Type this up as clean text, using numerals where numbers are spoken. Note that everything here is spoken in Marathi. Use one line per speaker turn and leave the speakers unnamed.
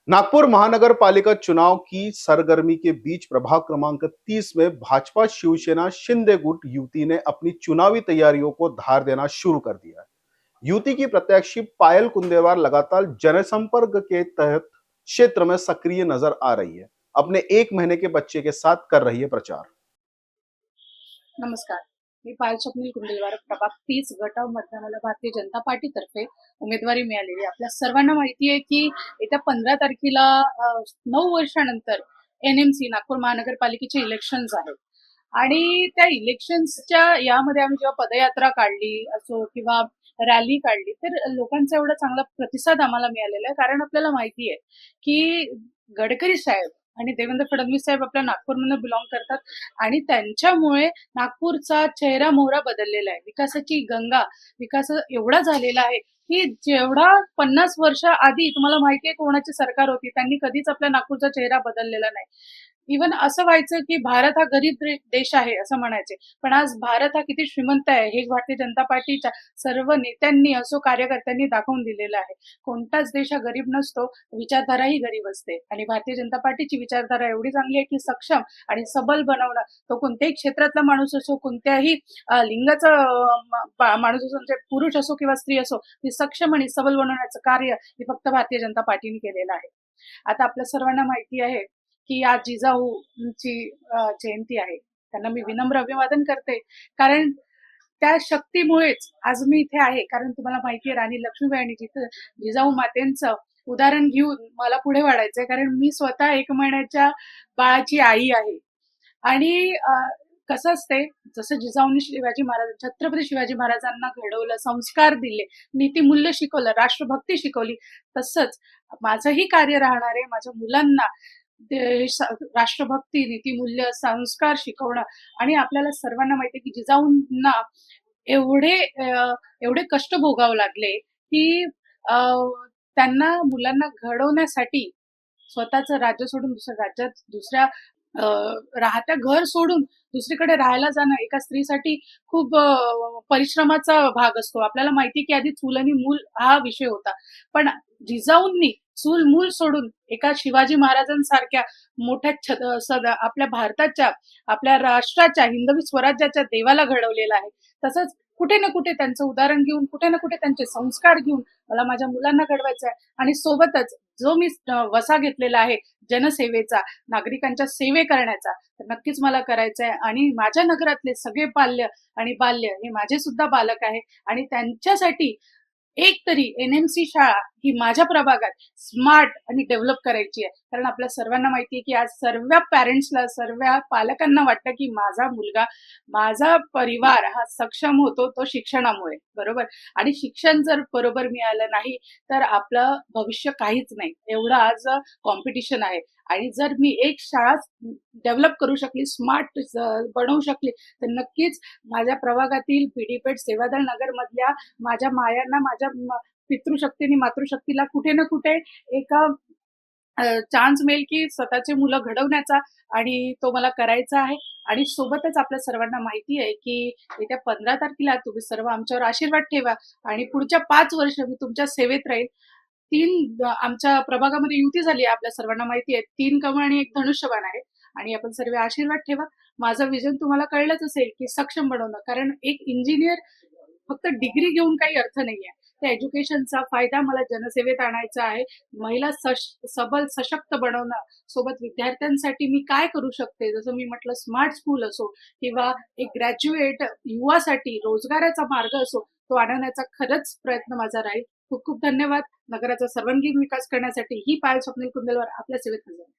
नागपुर महानगर पालिका चुनाव की सरगर्मी के बीच प्रभाग क्रमांक 30 में भाजपा शिवसेना शिंदे गुट युति ने अपनी चुनावी तैयारियों को धार देना शुरू कर दिया है। युति की प्रत्याशी पायल कुंदेवार लगातार जनसंपर्क के तहत क्षेत्र में सक्रिय नजर आ रही है। अपने 1 महीने के बच्चे के साथ कर रही है प्रचार।
नमस्कार, मी पायल स्वप्नील कुंडेलवार प्रभाग 30 गटामध्ये मला भारतीय जनता पार्टीतर्फे उमेदवारी मिळालेली आहे। आपल्या सर्वांना माहिती आहे की येत्या 15 तारखेला 9 वर्षानंतर एनएमसी नागपूर महानगरपालिकेचे इलेक्शन्स आहेत आणि त्या इलेक्शन्सच्या यामध्ये आम्ही जेव्हा पदयात्रा काढली असो किंवा रॅली काढली तर लोकांचा एवढा चांगला प्रतिसाद आम्हाला मिळालेला आहे, कारण आपल्याला माहिती आहे की गडकरी साहेब आणि देवेंद्र फडणवीस साहेब आपल्या नागपूरमधून बिलॉंग करतात आणि त्यांच्यामुळे नागपूरचा चेहरा मोहरा बदललेला आहे। विकासाची गंगा विकास एवढा झालेला आहे की जेवढा 50 वर्ष आधी तुम्हाला माहिती आहे कोणाची सरकार होती त्यांनी कधीच आपल्या नागपूरचा चेहरा बदललेला नाही। इवन असं व्हायचं की भारत हा गरीब देश आहे असं म्हणायचे, पण आज भारत हा किती श्रीमंत आहे हे भारतीय जनता पार्टीच्या सर्व नेत्यांनी असो कार्यकर्त्यांनी दाखवून दिलेलं आहे। कोणताच देश हा गरीब नसतो, विचारधारा ही गरीब असते आणि भारतीय जनता पार्टीची विचारधारा एवढी चांगली आहे की सक्षम आणि सबल बनवणं, तो कोणत्याही क्षेत्रातला माणूस असो, कोणत्याही लिंगाचा माणूस असो, म्हणजे पुरुष असो किंवा स्त्री असो, ती सक्षम आणि सबल बनवण्याचं कार्य हे फक्त भारतीय जनता पार्टीने केलेलं आहे। आता आपल्या सर्वांना माहिती आहे की आज जिजाऊंची जयंती आहे, त्यांना मी विनम्र अभिवादन करते, कारण त्या शक्तीमुळेच आज मी इथे आहे। कारण तुम्हाला माहिती आहे राणी लक्ष्मीबाई आणि जिजाऊ मातेंचं उदाहरण घेऊन मला पुढे वाढायचंय, कारण मी स्वतः 1 महिन्याच्या बाळाची आई आहे आणि कसं असते, जसं जिजाऊंनी शिवाजी महाराज छत्रपती शिवाजी महाराजांना घडवलं, संस्कार दिले, नीतिमूल्य शिकवलं, राष्ट्रभक्ती शिकवली, तसंच माझंही कार्य राहणार आहे माझ्या मुलांना राष्ट्रभक्ती, नीतिमूल्य, संस्कार शिकवणं। आणि आपल्याला सर्वांना माहिती आहे की जिजाऊंना एवढे एवढे कष्ट भोगावे लागले की त्यांना मुलांना घडवण्यासाठी स्वतःचं राज्य सोडून दुसऱ्या राज्यात दुसऱ्या राहत्या घर सोडून दुसरीकडे राहायला जाणं एका स्त्रीसाठी खूप परिश्रमाचा भाग असतो। आपल्याला माहिती की आधी चूल आणि मूल हा विषय होता, पण जिजाऊंनी चूल मूल सोडून एका शिवाजी महाराजांसारख्या मोठ्या आपल्या भारताच्या आपल्या राष्ट्राच्या हिंदवी स्वराज्याच्या देवाला घडवलेला आहे। तसंच कुठे ना कुठे त्यांचं उदाहरण घेऊन, कुठे ना कुठे त्यांचे संस्कार घेऊन मला माझ्या मुलांना घडवायचं आहे आणि सोबतच जो मी वसा घेतलेला आहे जनसेवेचा, नागरिकांच्या सेवे करण्याचा, तर नक्कीच मला करायचं आहे। आणि माझ्या नगरातले सगळे पाल्य आणि बाल्य हे माझे सुद्धा बालक आहे आणि त्यांच्यासाठी एक तरी एनएमसी शाळा ही माझ्या प्रभागात स्मार्ट आणि डेव्हलप करायची आहे। कारण आपल्या सर्वांना माहिती आहे की आज सर्व पॅरेंट्सला, सर्व पालकांना वाटतं की माझा मुलगा, माझा परिवार हा सक्षम होतो तो शिक्षणामुळे, बरोबर? आणि शिक्षण जर बरोबर मिळालं नाही तर आपलं भविष्य काहीच नाही, एवढं आज कॉम्पिटिशन आहे। आणि जर मी एक शाळा डेव्हलप करू शकली, स्मार्ट बनवू शकली, तर नक्कीच माझ्या प्रभागातील पीडीपेठ सेवादल नगर मधल्या माझ्या मायांना, माझ्या पितृशक्तीने मातृशक्तीला कुठे ना कुठे एका चान्स मिळेल की स्वतःचे मुलं घडवण्याचा, आणि तो मला करायचा आहे। आणि सोबतच आपल्या सर्वांना माहिती आहे की येत्या 15 तारखेला तुम्ही सर्व आमच्यावर आशीर्वाद ठेवा आणि पुढच्या 5 वर्ष मी तुमच्या सेवेत राहील। 3 आमच्या प्रभागामध्ये युती झाली आहे, आपल्या सर्वांना माहिती आहे, 3 कमळ आणि 1 धनुष्यबाण आहे आणि आपण सर्व आशीर्वाद ठेवा। माझं विजन तुम्हाला कळलंच असेल की सक्षम बनवणं, कारण एक इंजिनियर फक्त डिग्री घेऊन काही अर्थ नाहीये, त्या एज्युकेशनचा फायदा मला जनसेवेत आणायचा आहे। महिला सबल सशक्त बनवणं, सोबत विद्यार्थ्यांसाठी मी काय करू शकते, जसं मी म्हटलं स्मार्ट स्कूल असो किंवा एक ग्रॅज्युएट युवासाठी रोजगाराचा मार्ग असो, तो आणण्याचा खरंच प्रयत्न माझा राहील। खूप खूप धन्यवाद। नगराचा सर्वांगीण विकास करण्यासाठी ही पायल स्वप्नील कुंदेलवार आपल्या सेवेत हजर आहे।